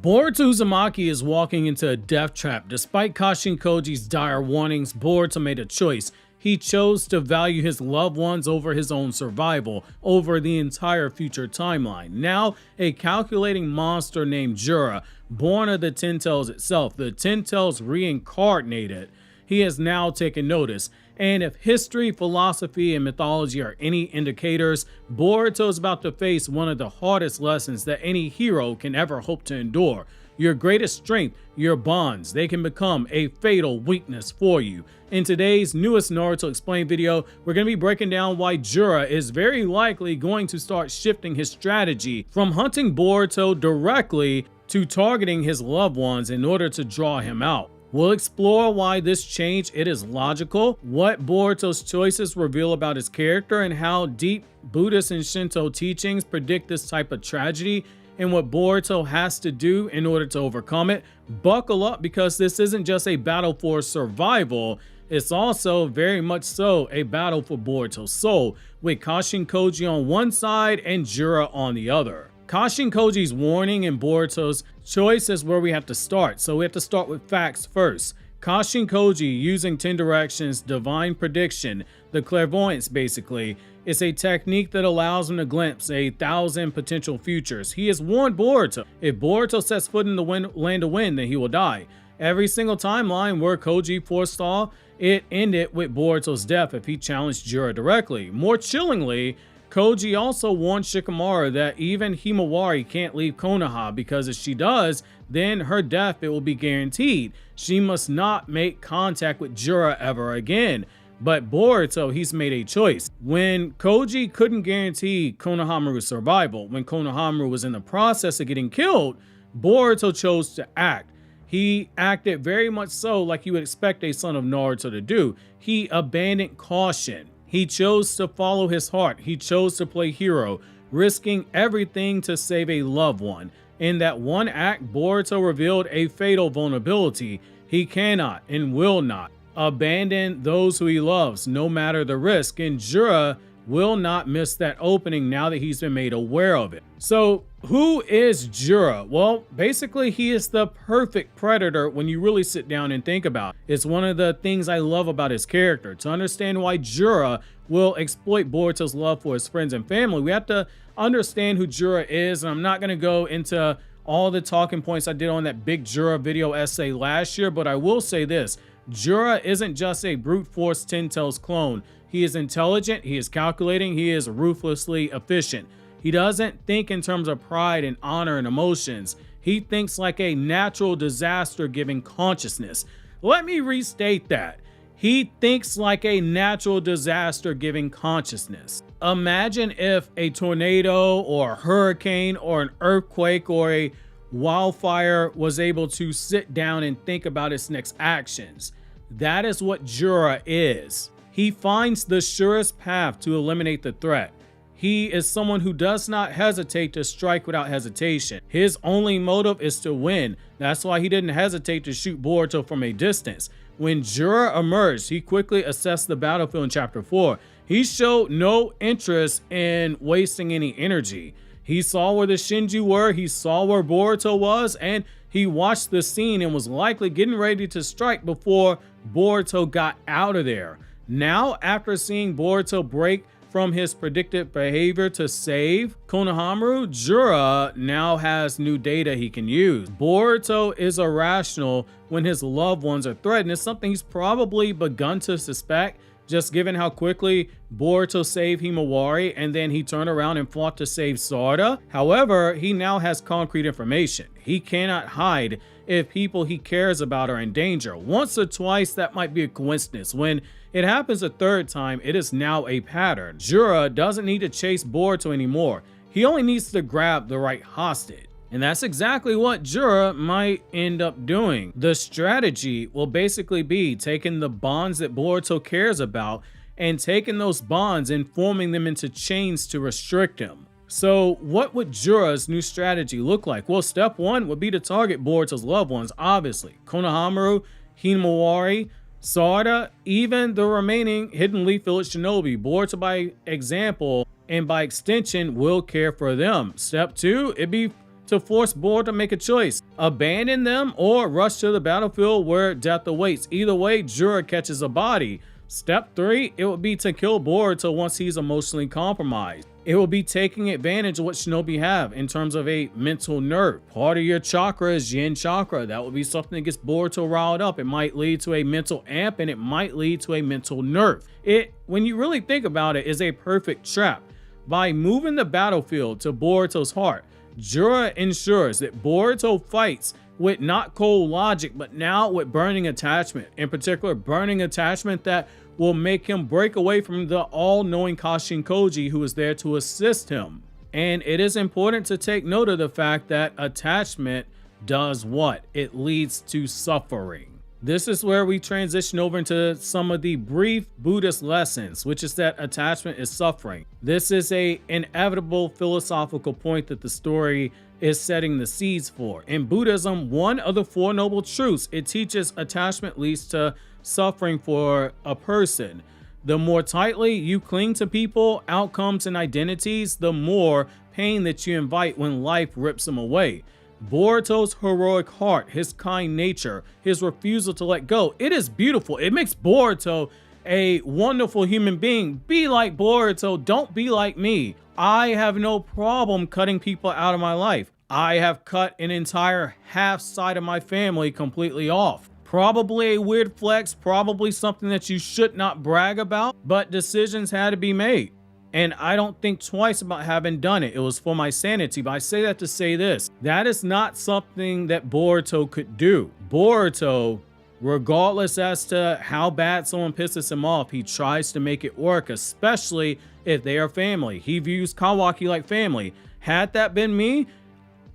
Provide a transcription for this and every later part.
Boruto Uzumaki is walking into a death trap. Despite Kashin Koji's dire warnings, Boruto made a choice. He chose to value his loved ones over his own survival, over the entire future timeline. Now, a calculating monster named Jura, born of the Ten Tails itself, the Ten Tails reincarnated, he has now taken notice. And if history, philosophy, and mythology are any indicators, Boruto is about to face one of the hardest lessons that any hero can ever hope to endure. Your greatest strength, your bonds, they can become a fatal weakness for you. In today's newest Naruto Explained video, we're going to be breaking down why Jura is very likely going to start shifting his strategy from hunting Boruto directly to targeting his loved ones in order to draw him out. We'll explore why this change it is logical, what Boruto's choices reveal about his character, and how deep Buddhist and Shinto teachings predict this type of tragedy, and what Boruto has to do in order to overcome it. Buckle up, because this isn't just a battle for survival, it's also very much so a battle for Boruto's soul, with Kashin Koji on one side and Jura on the other. Kashin Koji's warning and Boruto's choice is where we have to start, so we have to start with facts first. Kashin Koji, using 10 directions, divine prediction, the clairvoyance basically, is a technique that allows him to glimpse 1,000 potential futures. He has warned Boruto, if Boruto sets foot in the land of wind, then he will die. Every single timeline where Koji foresaw it ended with Boruto's death if he challenged Jura directly. More chillingly, Koji also warned Shikamaru that even Himawari can't leave Konoha, because if she does, then her death it will be guaranteed. She must not make contact with Jura ever again. But Boruto, he's made a choice. When Koji couldn't guarantee Konohamaru's survival, when Konohamaru was in the process of getting killed, Boruto chose to act. He acted very much so like you would expect a son of Naruto to do. He abandoned caution. He chose to follow his heart. He chose to play hero, risking everything to save a loved one. In that one act, Boruto revealed a fatal vulnerability. He cannot and will not abandon those who he loves, no matter the risk, and Jura will not miss that opening now that he's been made aware of it. So who is Jura? Well, basically he is the perfect predator when you really sit down and think about it. It's one of the things I love about his character. To understand why Jura will exploit Boruto's love for his friends and family, we have to understand who Jura is, and I'm not going to go into all the talking points I did on that big Jura video essay last year, but I will say this: Jura isn't just a brute force Ten Tails clone. He is intelligent, he is calculating, he is ruthlessly efficient. He doesn't think in terms of pride and honor and emotions. He thinks like a natural disaster giving consciousness. Let me restate that. He thinks like a natural disaster giving consciousness. Imagine if a tornado or a hurricane or an earthquake or a wildfire was able to sit down and think about its next actions. That is what Jura is. He finds the surest path to eliminate the threat. He is someone who does not hesitate to strike without hesitation. His only motive is to win. That's why he didn't hesitate to shoot Boruto from a distance. When Jura emerged, he quickly assessed the battlefield in chapter 4. He showed no interest in wasting any energy. He saw where the Shinju were, he saw where Boruto was, and he watched the scene and was likely getting ready to strike before Boruto got out of there. Now, after seeing Boruto break from his predicted behavior to save Konohamaru, Jura now has new data he can use. Boruto is irrational when his loved ones are threatened. It's something he's probably begun to suspect, just given how quickly Boruto saved Himawari and then he turned around and fought to save Sarada. However, he now has concrete information. He cannot hide if people he cares about are in danger. Once or twice, that might be a coincidence. When it happens a third time, it is now a pattern. Jura doesn't need to chase Boruto anymore. He only needs to grab the right hostage. And that's exactly what Jura might end up doing. The strategy will basically be taking the bonds that Boruto cares about and taking those bonds and forming them into chains to restrict him. So what would Jura's new strategy look like? Well, step one would be to target Boruto's loved ones, obviously. Konohamaru, Himawari, Sarada, even the remaining Hidden Leaf Village Shinobi. Boruto, by example, and by extension, will care for them. Step two, it'd be to force Boruto to make a choice: abandon them or rush to the battlefield where death awaits. Either way, Jura catches a body. Step 3, it would be to kill Boruto once he's emotionally compromised. It will be taking advantage of what shinobi have in terms of a mental nerve. Part of your chakra is yin chakra. That would be something that gets Boruto riled up. It might lead to a mental amp, and it might lead to a mental nerve. It, when you really think about it, is a perfect trap. By moving the battlefield to Boruto's heart, Jura ensures that Boruto fights with not cold logic, but now with burning attachment. In particular, burning attachment that will make him break away from the all-knowing Kashinkoji who is there to assist him. And it is important to take note of the fact that attachment does what? It leads to suffering. This is where we transition over into some of the brief Buddhist lessons, which is that attachment is suffering. This is an inevitable philosophical point that the story is setting the seeds for. In Buddhism, one of the 4 noble truths, it teaches attachment leads to suffering for a person. The more tightly you cling to people, outcomes, and identities, the more pain that you invite when life rips them away. Boruto's heroic heart, his kind nature, his refusal to let go, it is beautiful. It makes Boruto a wonderful human being. Be like Boruto, don't be like me. I have no problem cutting people out of my life. I have cut an entire half side of my family completely off. Probably a weird flex, probably something that you should not brag about, but decisions had to be made. And I don't think twice about having done it. It was for my sanity. But I say that to say this: that is not something that Boruto could do. Boruto, regardless as to how bad someone pisses him off, he tries to make it work, especially if they are family. He views Kawaki like family. Had that been me,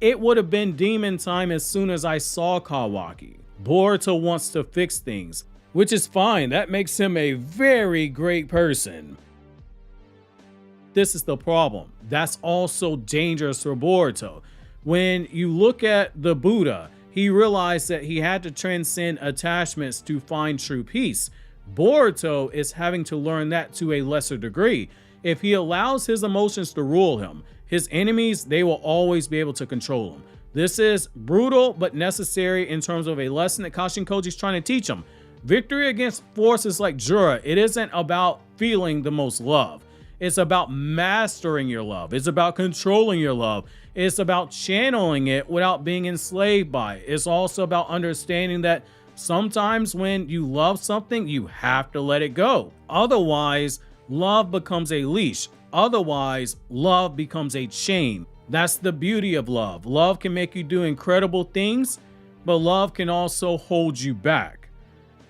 it would have been demon time as soon as I saw Kawaki. Boruto wants to fix things, which is fine. That makes him a very great person. This is the problem. That's also dangerous for Boruto. When you look at the Buddha, he realized that he had to transcend attachments to find true peace. Boruto is having to learn that to a lesser degree. If he allows his emotions to rule him, his enemies, they will always be able to control him. This is brutal but necessary in terms of a lesson that Kashinkoji is trying to teach him. Victory against forces like Jura, it isn't about feeling the most love. It's about mastering your love. It's about controlling your love. It's about channeling it without being enslaved by it. It's also about understanding that sometimes when you love something, you have to let it go. Otherwise, love becomes a leash. Otherwise, love becomes a chain. That's the beauty of love. Love can make you do incredible things, but love can also hold you back.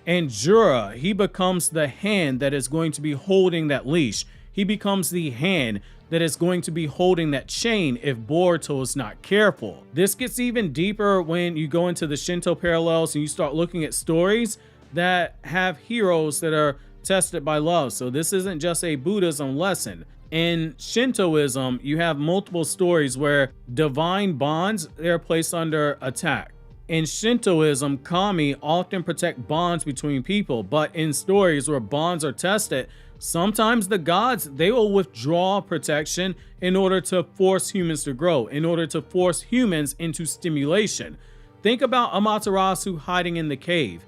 And Jura, he becomes the hand that is going to be holding that leash. He becomes the hand that is going to be holding that chain if Boruto is not careful. This gets even deeper when you go into the Shinto parallels and you start looking at stories that have heroes that are tested by love. So this isn't just a Buddhism lesson. In Shintoism, you have multiple stories where divine bonds, they're placed under attack. In Shintoism, kami often protect bonds between people, but in stories where bonds are tested, sometimes the gods, they will withdraw protection in order to force humans to grow, in order to force humans into stimulation. Think about Amaterasu hiding in the cave,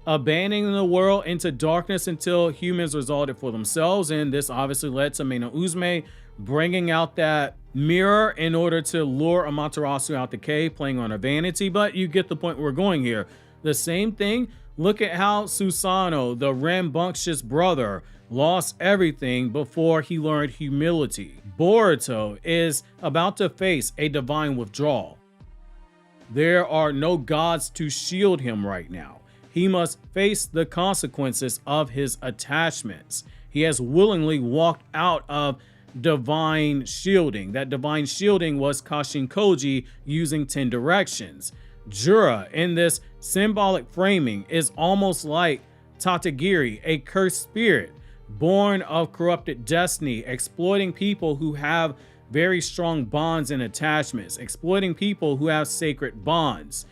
abandoning the world into darkness until humans resolved it for themselves. And this obviously led to Meino Uzume bringing out that mirror in order to lure Amaterasu out the cave, playing on her vanity. But you get the point we're going here. The same thing, look at how Susanoo, the rambunctious brother, lost everything before he learned humility. Boruto is about to face a divine withdrawal. There are no gods to shield him right now. He must face the consequences of his attachments. He has willingly walked out of divine shielding. That divine shielding was Kashinkoji using 10 directions. Jura, in this symbolic framing, is almost like Tatagiri, a cursed spirit, born of corrupted destiny, exploiting people who have very strong bonds and attachments, exploiting people who have sacred bonds.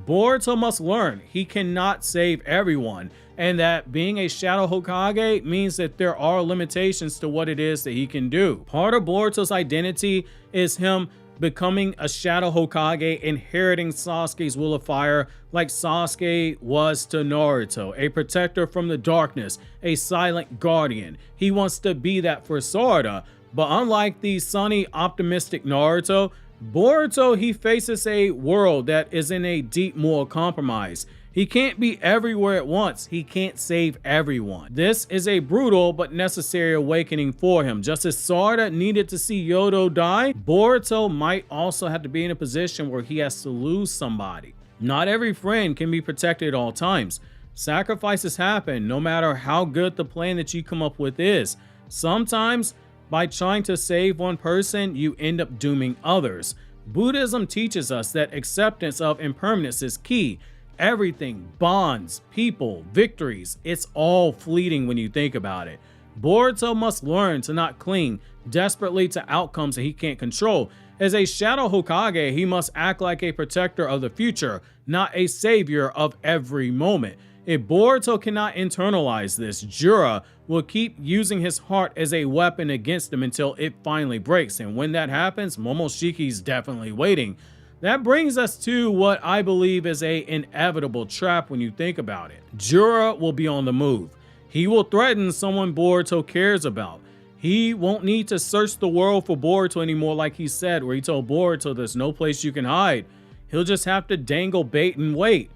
Boruto must learn he cannot save everyone, and that being a Shadow Hokage means that there are limitations to what it is that he can do. Part of Boruto's identity is him becoming a Shadow Hokage, inheriting Sasuke's will of fire like Sasuke was to Naruto, a protector from the darkness, a silent guardian. He wants to be that for Sarada, but unlike the sunny, optimistic Naruto, Boruto, he faces a world that is in a deep moral compromise. He can't be everywhere at once. He can't save everyone. This is a brutal but necessary awakening for him. Just as Sarada needed to see Yodo die, Boruto might also have to be in a position where he has to lose somebody. Not every friend can be protected at all times. Sacrifices happen no matter how good the plan that you come up with is. Sometimes, by trying to save one person, you end up dooming others. Buddhism teaches us that acceptance of impermanence is key. Everything, bonds, people, victories, it's all fleeting when you think about it. Boruto must learn to not cling desperately to outcomes that he can't control. As a Shadow Hokage, he must act like a protector of the future, not a savior of every moment. If Boruto cannot internalize this, Jura will keep using his heart as a weapon against him until it finally breaks, and when that happens, Momoshiki's definitely waiting. That brings us to what I believe is an inevitable trap when you think about it. Jura will be on the move. He will threaten someone Boruto cares about. He won't need to search the world for Boruto anymore like he said, where he told Boruto there's no place you can hide. He'll just have to dangle bait and wait.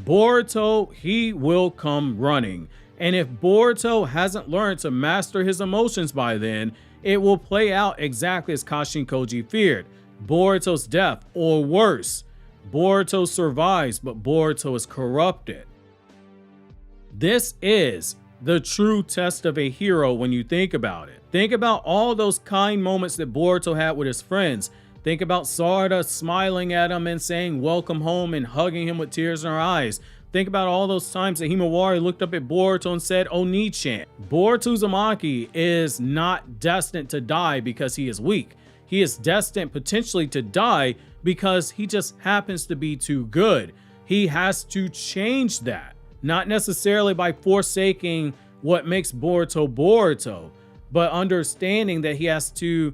Boruto, he will come running. And if Boruto hasn't learned to master his emotions by then, it will play out exactly as Kashin Koji feared. Boruto's death, or worse, Boruto survives, but Boruto is corrupted. This is the true test of a hero when you think about it. Think about all those kind moments that Boruto had with his friends. Think about Sarada smiling at him and saying welcome home and hugging him with tears in her eyes. Think about all those times that Himawari looked up at Boruto and said Oni-chan. Boruto Uzumaki is not destined to die because he is weak. He is destined potentially to die because he just happens to be too good. He has to change that, not necessarily by forsaking what makes Boruto Boruto, but understanding that he has to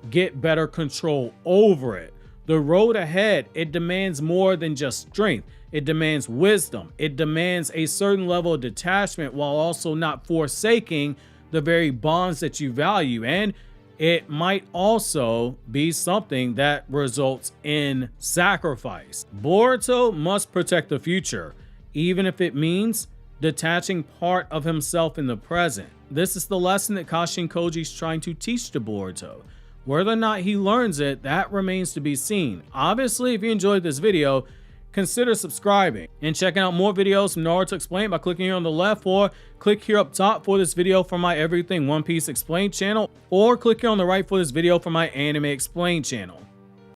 get better control over it. The road ahead, it demands more than just strength. It demands wisdom. It demands a certain level of detachment while also not forsaking the very bonds that you value. And it might also be something that results in sacrifice. Boruto must protect the future, even if it means detaching part of himself in the present. This is the lesson that Kashin Koji is trying to teach to Boruto. Whether or not he learns it, that remains to be seen. Obviously, if you enjoyed this video, consider subscribing and checking out more videos from Naruto Explained by clicking here on the left, or click here up top for this video for my Everything One Piece Explained channel, or click here on the right for this video for my Anime Explained channel.